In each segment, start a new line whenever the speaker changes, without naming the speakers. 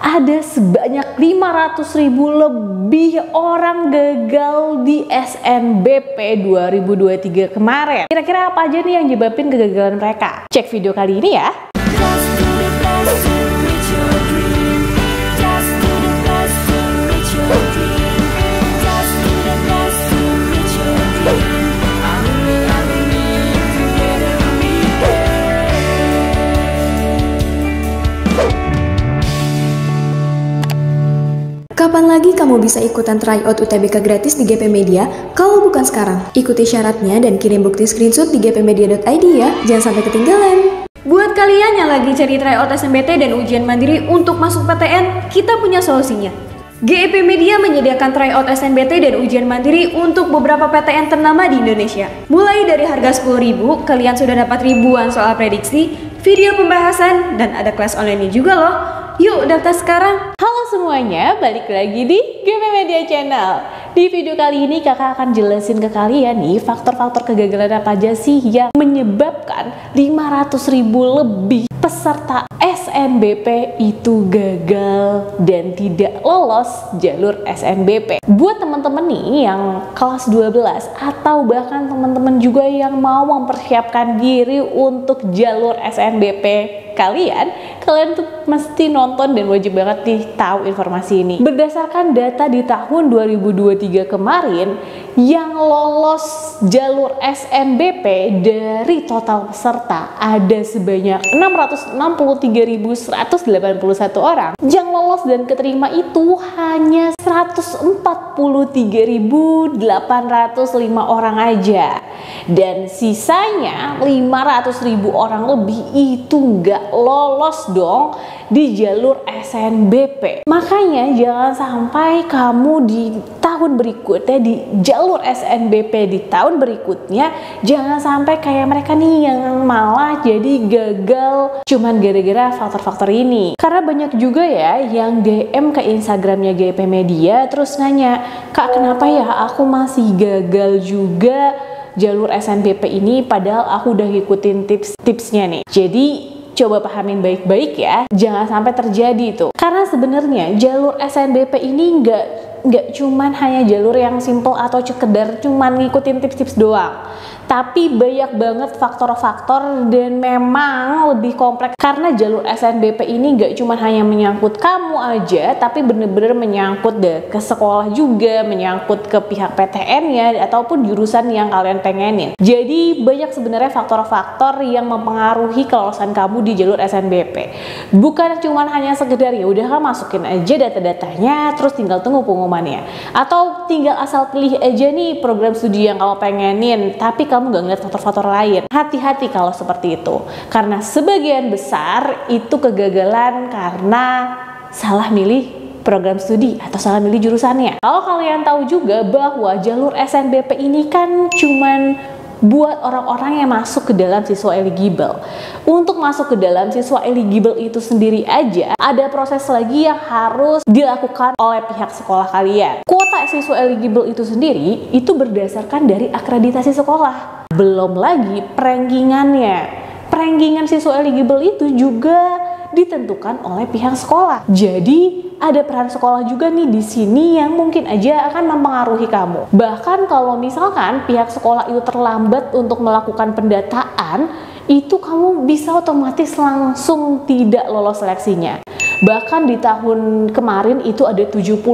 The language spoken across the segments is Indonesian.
ada sebanyak 500.000 lebih orang gagal di SNBP 2023 kemarin. Kira-kira apa aja nih yang nyebabin kegagalan mereka? Cek video kali ini ya.
Kapan lagi kamu bisa ikutan tryout UTBK gratis di GP Media kalau bukan sekarang? Ikuti syaratnya dan kirim bukti screenshot di gpmedia.id ya, jangan sampai ketinggalan. Buat kalian yang lagi cari tryout SNBT dan ujian mandiri untuk masuk PTN, kita punya solusinya. GP Media menyediakan tryout SNBT dan ujian mandiri untuk beberapa PTN ternama di Indonesia. Mulai dari harga 10.000, kalian sudah dapat ribuan soal prediksi, video pembahasan, dan ada kelas online juga loh. Yuk daftar sekarang.
Halo semuanya, balik lagi di GP Media Channel. Di video kali ini kakak akan jelasin ke kalian nih faktor-faktor kegagalan apa aja sih yang menyebabkan 500.000 lebih peserta SNBP itu gagal dan tidak lolos jalur SNBP. Buat teman-teman nih yang kelas 12 atau bahkan teman-teman juga yang mau mempersiapkan diri untuk jalur SNBP kalian tuh mesti nonton dan wajib banget nih tahu informasi ini. Berdasarkan data di tahun 2023 kemarin, yang lolos jalur SNBP dari total peserta ada sebanyak 663.181 orang. Yang lolos dan keterima itu hanya 143.805 orang aja. Dan sisanya 500.000 orang lebih itu nggak lolos dong di jalur SNBP. Makanya jangan sampai kamu di tahun berikutnya di jalur SNBP di tahun berikutnya jangan sampai kayak mereka nih yang malah jadi gagal cuman gara-gara faktor-faktor ini. Karena banyak juga ya yang DM ke Instagramnya GP Media terus nanya, "Kak, kenapa ya aku masih gagal juga jalur SNBP ini padahal aku udah ngikutin tips-tipsnya nih." Jadi coba pahamin baik-baik ya, jangan sampai terjadi itu. Karena sebenarnya jalur SNBP ini nggak cuman hanya jalur yang simple atau sekedar cuman ngikutin tips-tips doang. Tapi banyak banget faktor-faktor dan memang lebih kompleks karena jalur SNBP ini nggak cuma hanya menyangkut kamu aja, tapi bener-bener menyangkut ke sekolah juga, menyangkut ke pihak PTN-nya ataupun jurusan yang kalian pengenin. Jadi banyak sebenarnya faktor-faktor yang mempengaruhi kelolosan kamu di jalur SNBP. Bukan cuma hanya sekedar ya udah kan masukin aja data-datanya terus tinggal tunggu pengumumannya. Atau tinggal asal pilih aja nih program studi yang kamu pengenin, tapi kamu nggak ngeliat faktor-faktor lain. Hati-hati kalau seperti itu, karena sebagian besar itu kegagalan karena salah milih program studi atau salah milih jurusannya. Kalau kalian tahu juga bahwa jalur SNBP ini kan cuman buat orang-orang yang masuk ke dalam siswa eligible. Untuk masuk ke dalam siswa eligible itu sendiri aja ada proses lagi yang harus dilakukan oleh pihak sekolah kalian. Kuota siswa eligible itu sendiri itu berdasarkan dari akreditasi sekolah. Belum lagi rankingannya. Rankingan siswa eligible itu juga ditentukan oleh pihak sekolah. Jadi ada peran sekolah juga nih di sini yang mungkin aja akan mempengaruhi kamu. Bahkan kalau misalkan pihak sekolah itu terlambat untuk melakukan pendataan, itu kamu bisa otomatis langsung tidak lolos seleksinya. Bahkan di tahun kemarin itu ada 70.000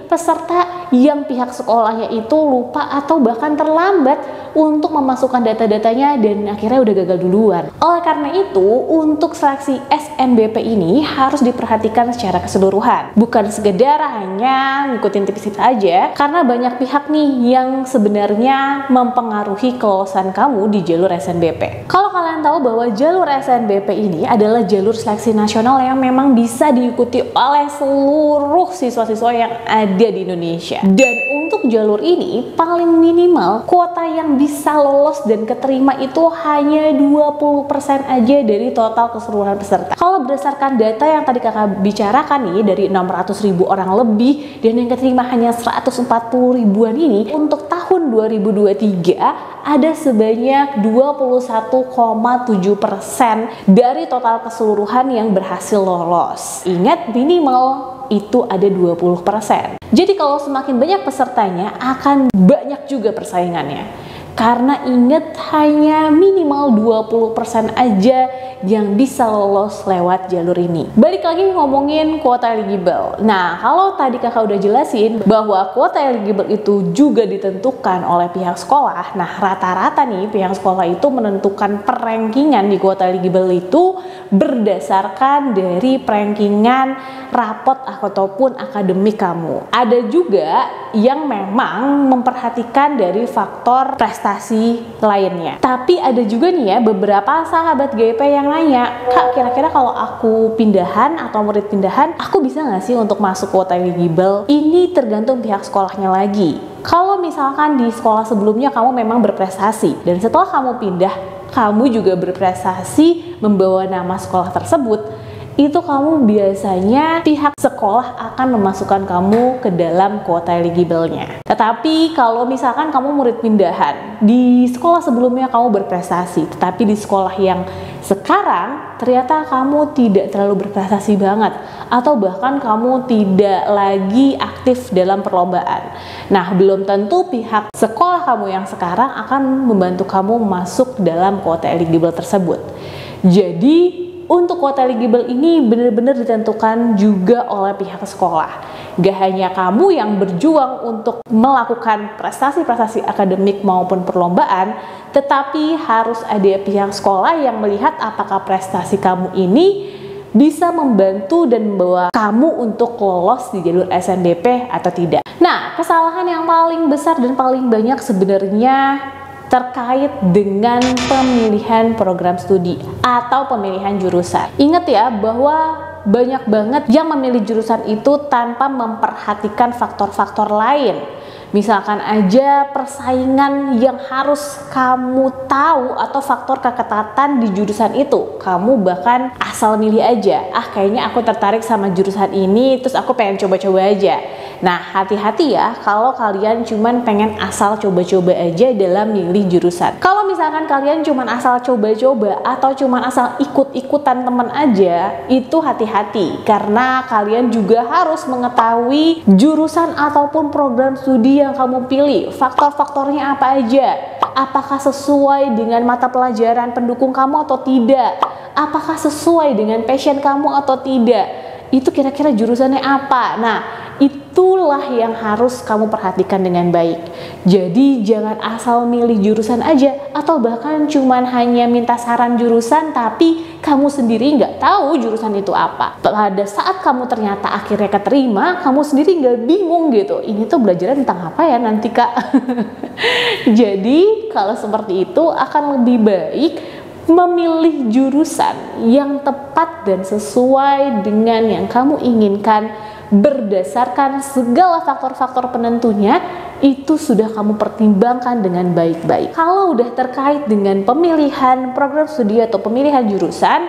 peserta yang pihak sekolahnya itu lupa atau bahkan terlambat untuk memasukkan data-datanya dan akhirnya udah gagal duluan. Oleh karena itu, untuk seleksi SNBP ini harus diperhatikan secara keseluruhan. Bukan sekedar hanya ngikutin tips-tips aja, karena banyak pihak nih yang sebenarnya mempengaruhi kelolosan kamu di jalur SNBP. Kalau kalian tahu bahwa jalur SNBP ini adalah jalur seleksi nasional yang memang bisa diikuti oleh seluruh siswa-siswa yang ada di Indonesia. Dan untuk jalur ini paling minimal kuota yang bisa lolos dan keterima itu hanya 20% aja dari total keseluruhan peserta. Kalau berdasarkan data yang tadi kakak bicarakan nih, dari 600.000 orang lebih dan yang keterima hanya 140 ribuan ini, untuk tahun 2023 ada sebanyak 21,7% dari total keseluruhan yang berhasil lolos. Ingat, minimal itu ada 20%. Jadi kalau semakin banyak pesertanya akan banyak juga persaingannya. Karena ingat, hanya minimal 20% aja yang bisa lolos lewat jalur ini. Balik lagi ngomongin kuota eligible. Nah, kalau tadi kakak udah jelasin bahwa kuota eligible itu juga ditentukan oleh pihak sekolah. Nah, rata-rata nih pihak sekolah itu menentukan perankingan di kuota eligible itu berdasarkan dari perankingan rapot ataupun akademik kamu. Ada juga yang memang memperhatikan dari faktor prestasi lainnya. Tapi ada juga nih ya beberapa sahabat GP yang nanya, Kak, kira-kira kalau aku pindahan atau murid pindahan, aku bisa nggak sih untuk masuk kuota eligible? Ini tergantung pihak sekolahnya lagi. Kalau misalkan di sekolah sebelumnya kamu memang berprestasi dan setelah kamu pindah, kamu juga berprestasi membawa nama sekolah tersebut, itu kamu biasanya pihak sekolah akan memasukkan kamu ke dalam kuota eligible-nya. Tetapi kalau misalkan kamu murid pindahan, di sekolah sebelumnya kamu berprestasi, tetapi di sekolah yang sekarang ternyata kamu tidak terlalu berprestasi banget, atau bahkan kamu tidak lagi aktif dalam perlombaan. Nah, belum tentu pihak sekolah kamu yang sekarang akan membantu kamu masuk dalam kuota eligible tersebut. Jadi untuk kuota eligible ini benar-benar ditentukan juga oleh pihak sekolah. Gak hanya kamu yang berjuang untuk melakukan prestasi-prestasi akademik maupun perlombaan, tetapi harus ada pihak sekolah yang melihat apakah prestasi kamu ini bisa membantu dan membawa kamu untuk lolos di jalur SNBP atau tidak. Nah, kesalahan yang paling besar dan paling banyak sebenarnya terkait dengan pemilihan program studi atau pemilihan jurusan. Ingat ya bahwa banyak banget yang memilih jurusan itu tanpa memperhatikan faktor-faktor lain. Misalkan aja persaingan yang harus kamu tahu atau faktor keketatan di jurusan itu. Kamu bahkan asal milih aja, kayaknya aku tertarik sama jurusan ini, terus aku pengen coba-coba aja. Nah, hati-hati ya kalau kalian cuman pengen asal coba-coba aja dalam milih jurusan. Kalau misalkan kalian cuman asal coba-coba atau cuman asal ikut-ikutan temen aja, itu hati-hati karena kalian juga harus mengetahui jurusan ataupun program studi yang kamu pilih, faktor-faktornya apa aja, apakah sesuai dengan mata pelajaran pendukung kamu atau tidak, apakah sesuai dengan passion kamu atau tidak, itu kira-kira jurusannya apa. Nah, itulah yang harus kamu perhatikan dengan baik. Jadi jangan asal milih jurusan aja, atau bahkan cuman hanya minta saran jurusan tapi kamu sendiri nggak tahu jurusan itu apa. Pada saat kamu ternyata akhirnya keterima, kamu sendiri nggak bingung gitu, ini tuh belajar tentang apa ya nanti Kak. Jadi kalau seperti itu akan lebih baik memilih jurusan yang tepat dan sesuai dengan yang kamu inginkan berdasarkan segala faktor-faktor penentunya. Itu sudah kamu pertimbangkan dengan baik-baik. Kalau udah terkait dengan pemilihan program studi atau pemilihan jurusan,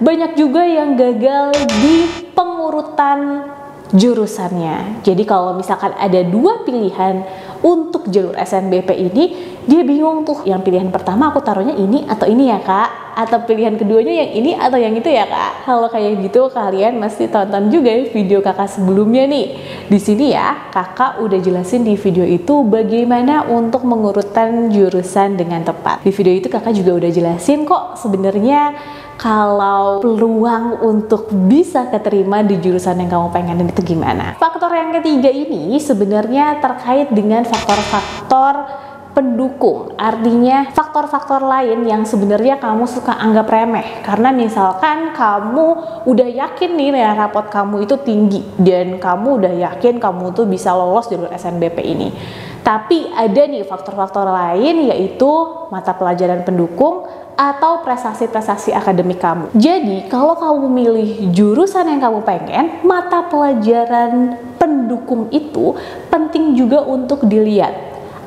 banyak juga yang gagal di pengurutan jurusannya. Jadi kalau misalkan ada dua pilihan untuk jalur SNBP ini, dia bingung tuh, yang pilihan pertama aku taruhnya ini atau ini ya Kak, atau pilihan keduanya yang ini atau yang itu ya Kak. Kalau kayak gitu kalian mesti tonton juga video kakak sebelumnya nih. Di sini ya kakak udah jelasin di video itu bagaimana untuk mengurutkan jurusan dengan tepat. Di video itu kakak juga udah jelasin kok sebenarnya kalau peluang untuk bisa keterima di jurusan yang kamu pengen itu gimana. Faktor yang ketiga ini sebenarnya terkait dengan faktor-faktor pendukung, artinya faktor-faktor lain yang sebenarnya kamu suka anggap remeh. Karena misalkan kamu udah yakin nih nilai rapot kamu itu tinggi dan kamu udah yakin kamu tuh bisa lolos jalur SNBP ini, Tapi ada nih faktor-faktor lain, yaitu mata pelajaran pendukung atau prestasi-prestasi akademik kamu. Jadi kalau kamu milih jurusan yang kamu pengen, mata pelajaran pendukung itu penting juga untuk dilihat.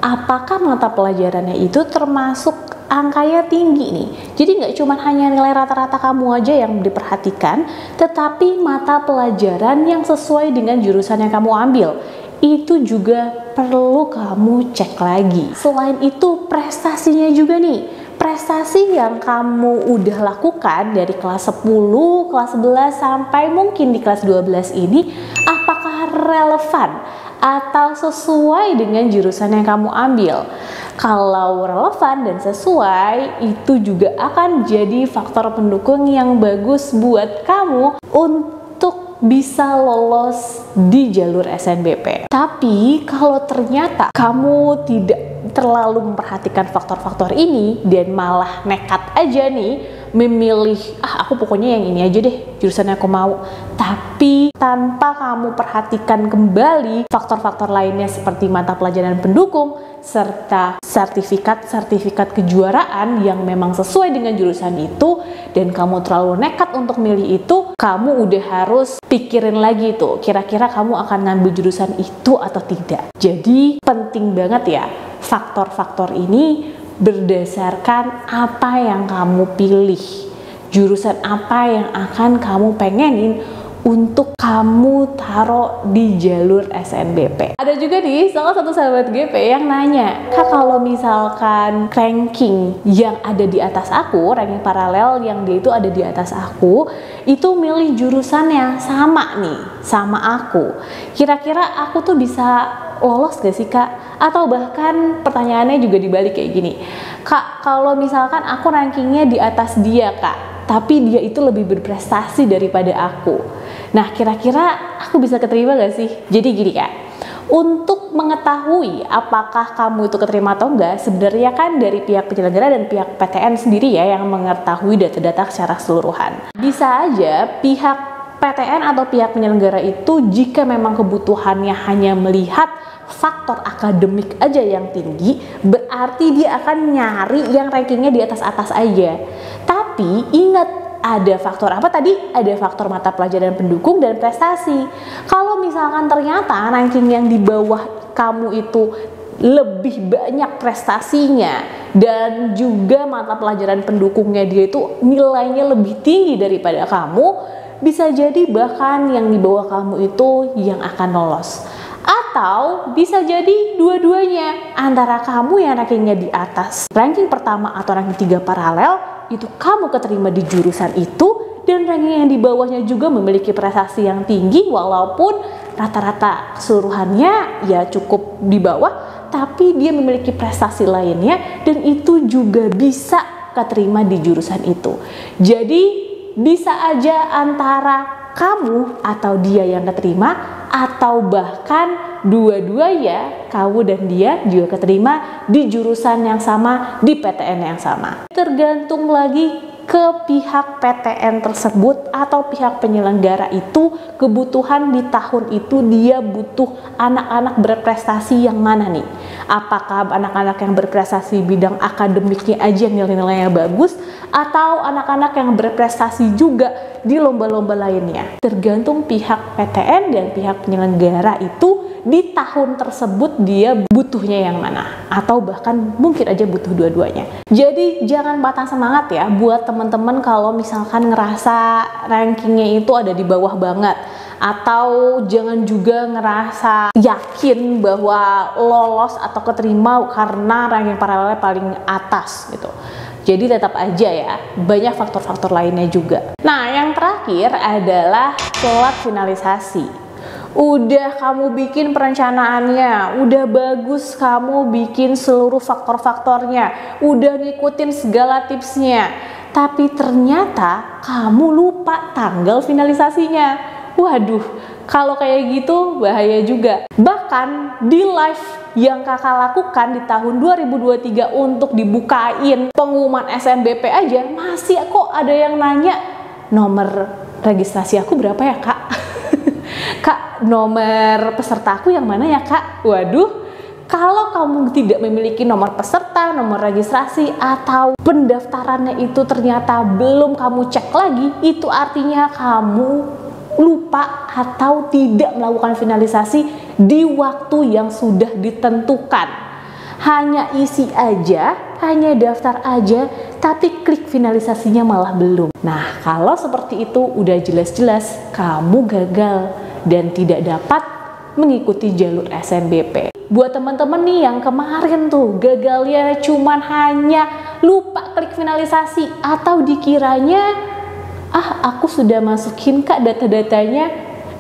Apakah mata pelajarannya itu termasuk angkanya tinggi nih. Jadi nggak cuma hanya nilai rata-rata kamu aja yang diperhatikan, tetapi mata pelajaran yang sesuai dengan jurusan yang kamu ambil itu juga perlu kamu cek lagi. Selain itu, prestasinya juga nih. Prestasi yang kamu udah lakukan dari kelas 10, kelas 11 sampai mungkin di kelas 12 ini, apakah relevan atau sesuai dengan jurusan yang kamu ambil? Kalau relevan dan sesuai, itu juga akan jadi faktor pendukung yang bagus buat kamu untuk bisa lolos di jalur SNBP. Tapi kalau ternyata kamu tidak terlalu memperhatikan faktor-faktor ini dan malah nekat aja nih memilih, aku pokoknya yang ini aja deh jurusan yang aku mau, tapi tanpa kamu perhatikan kembali faktor-faktor lainnya seperti mata pelajaran pendukung serta sertifikat kejuaraan yang memang sesuai dengan jurusan itu, dan kamu terlalu nekat untuk milih itu, kamu udah harus pikirin lagi tuh kira-kira kamu akan ngambil jurusan itu atau tidak. Jadi penting banget ya faktor-faktor ini berdasarkan apa yang kamu pilih, jurusan apa yang akan kamu pengenin untuk kamu taruh di jalur SNBP. Ada juga nih salah satu sahabat GP yang nanya, Kak, kalau misalkan ranking yang ada di atas aku, ranking paralel yang dia itu ada di atas aku, itu milih jurusan yang sama nih sama aku, kira-kira aku tuh bisa lolos gak sih Kak? Atau bahkan pertanyaannya juga dibalik kayak gini, Kak, kalau misalkan aku rankingnya di atas dia Kak, tapi dia itu lebih berprestasi daripada aku, nah kira-kira aku bisa keterima gak sih? Jadi gini Kak, untuk mengetahui apakah kamu itu keterima atau enggak, sebenarnya kan dari pihak penyelenggara dan pihak PTN sendiri ya yang mengetahui data-data secara keseluruhan. Bisa aja pihak PTN atau pihak penyelenggara itu jika memang kebutuhannya hanya melihat faktor akademik aja yang tinggi, berarti dia akan nyari yang rankingnya di atas-atas aja. Tapi ingat, ada faktor apa tadi? Ada faktor mata pelajaran pendukung dan prestasi. Kalau misalkan ternyata ranking yang di bawah kamu itu lebih banyak prestasinya dan juga mata pelajaran pendukungnya dia itu nilainya lebih tinggi daripada kamu, bisa jadi bahkan yang di bawah kamu itu yang akan lolos. Atau bisa jadi dua-duanya, antara kamu yang rankingnya di atas ranking pertama atau ranking 3 paralel, itu kamu keterima di jurusan itu, dan ranking yang di bawahnya juga memiliki prestasi yang tinggi walaupun rata-rata keseluruhannya ya cukup di bawah, tapi dia memiliki prestasi lainnya dan itu juga bisa keterima di jurusan itu. Jadi bisa aja antara kamu atau dia yang keterima, atau bahkan dua-duanya kamu dan dia juga keterima di jurusan yang sama, di PTN yang sama. Tergantung lagi ke pihak PTN tersebut atau pihak penyelenggara itu kebutuhan di tahun itu dia butuh anak-anak berprestasi yang mana nih? Apakah anak-anak yang berprestasi bidang akademiknya aja nilai-nilainya bagus, atau anak-anak yang berprestasi juga di lomba-lomba lainnya? Tergantung pihak PTN dan pihak penyelenggara itu di tahun tersebut dia butuhnya yang mana, atau bahkan mungkin aja butuh dua-duanya. Jadi jangan patah semangat ya buat teman-teman kalau misalkan ngerasa rankingnya itu ada di bawah banget, atau jangan juga ngerasa yakin bahwa lolos atau keterima karena ranking paralelnya paling atas gitu. Jadi tetap aja ya, banyak faktor-faktor lainnya juga. Nah, yang terakhir adalah telat finalisasi. Udah kamu bikin perencanaannya, udah bagus kamu bikin seluruh faktor-faktornya, udah ngikutin segala tipsnya, tapi ternyata kamu lupa tanggal finalisasinya. Waduh, kalau kayak gitu bahaya juga. Bahkan di live yang kakak lakukan di tahun 2023 untuk dibukain pengumuman SNBP aja, masih kok ada yang nanya, nomor registrasi aku berapa ya kak? Kak, nomor peserta aku yang mana ya kak? Waduh, Kalau kamu tidak memiliki nomor peserta, nomor registrasi, atau pendaftarannya itu ternyata belum kamu cek lagi, itu artinya kamu lupa atau tidak melakukan finalisasi di waktu yang sudah ditentukan. Hanya isi aja, hanya daftar aja, tapi klik finalisasinya malah belum. Nah, kalau seperti itu udah jelas-jelas kamu gagal dan tidak dapat mengikuti jalur SNBP. Buat teman-teman nih yang kemarin tuh gagalnya cuman hanya lupa klik finalisasi atau dikiranya aku sudah masukin kak data-datanya,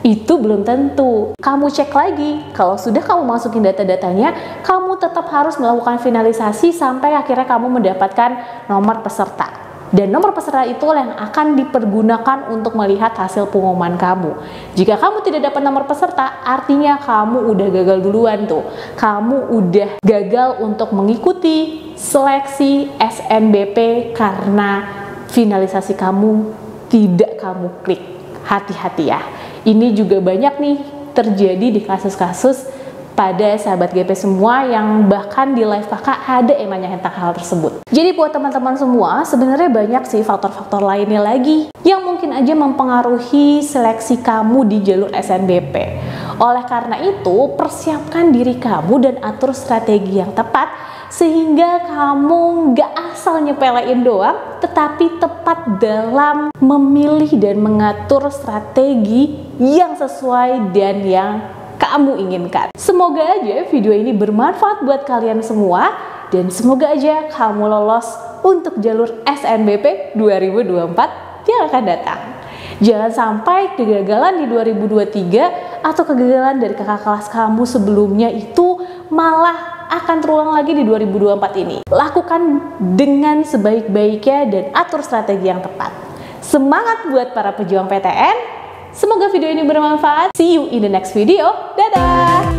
itu belum tentu. Kamu cek lagi, kalau sudah kamu masukin data-datanya, kamu tetap harus melakukan finalisasi sampai akhirnya kamu mendapatkan nomor peserta. Dan nomor peserta itu yang akan dipergunakan untuk melihat hasil pengumuman kamu. Jika kamu tidak dapat nomor peserta, artinya kamu udah gagal duluan tuh. Kamu udah gagal untuk mengikuti seleksi SNBP karena finalisasi kamu tidak kamu klik. Hati-hati ya. Ini juga banyak nih terjadi di kasus-kasus pada sahabat GP semua yang bahkan di live kakak ada yang nanya tentang hal tersebut. Jadi buat teman-teman semua, sebenarnya banyak sih faktor-faktor lainnya lagi yang mungkin aja mempengaruhi seleksi kamu di jalur SNBP. Oleh karena itu, persiapkan diri kamu dan atur strategi yang tepat sehingga kamu nggak asal nyepelein doang, tetapi tepat dalam memilih dan mengatur strategi yang sesuai dan yang kamu inginkan. Semoga aja video ini bermanfaat buat kalian semua dan semoga aja kamu lolos untuk jalur SNBP 2024 yang akan datang. Jangan sampai kegagalan di 2023 atau kegagalan dari kakak kelas kamu sebelumnya itu malah akan terulang lagi di 2024 ini. Lakukan dengan sebaik-baiknya dan atur strategi yang tepat. Semangat buat para pejuang PTN. Semoga video ini bermanfaat. See you in the next video. Dadah!